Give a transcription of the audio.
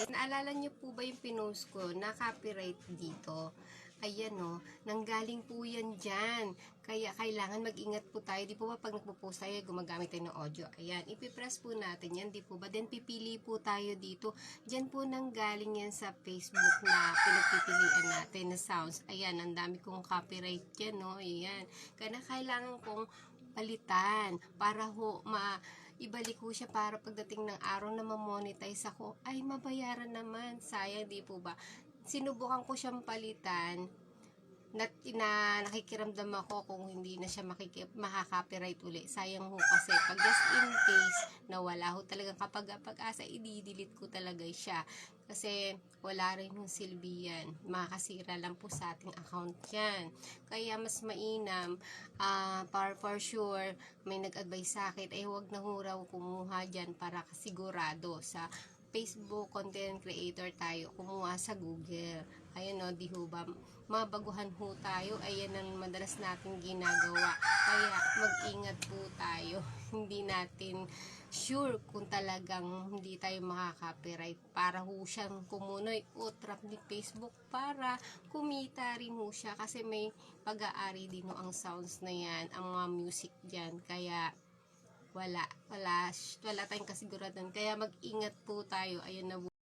Naalala niyo po ba yung pinost ko na copyright dito? Ayan o, nanggaling po yan dyan. Kaya kailangan mag-ingat po tayo. Di po ba pag nagpo-post tayo, gumagamit tayo ng audio? Ayan, ipipress po natin yan. Di po ba? Then pipili po tayo dito. Dyan po nanggaling yan sa Facebook na pinagpipilian natin na sounds. Ayan, ang dami kong copyright yan, no? Ayan. Kaya kailangan kong palitan para ibalik ko siya para pagdating ng araw na ma-monetize ako ay mabayaran naman. Sayang, di po ba? Sinubukan ko siyang palitan na nakikiramdam ako kung hindi na siya makaka-copyright uli. Sayang ho kasi pag just in case na wala ho talagang kapag-asa, i-delete ko talaga siya. Kasi wala rin yung silbi yan. Makakasira lang po sa ating account yan. Kaya mas mainam, for sure, may nag-advise sa akin, ay huwag na ho raw kumuha dyan para kasigurado sa Facebook content creator tayo, kumuha sa Google. Ayun o, di ho ba? Mabaguhan ho tayo. Ayan ang madalas natin ginagawa. Kaya mag-ingat po tayo. Hindi natin sure kung talagang hindi tayo makaka-copyright para ho siyang kumunoy o trap ni Facebook para kumita rin ho siya kasi may pag-aari din ho ang sounds na yan, ang mga music dyan. Kaya wala tayong kasiguraduhan. Kaya mag-ingat po tayo. Ayun na.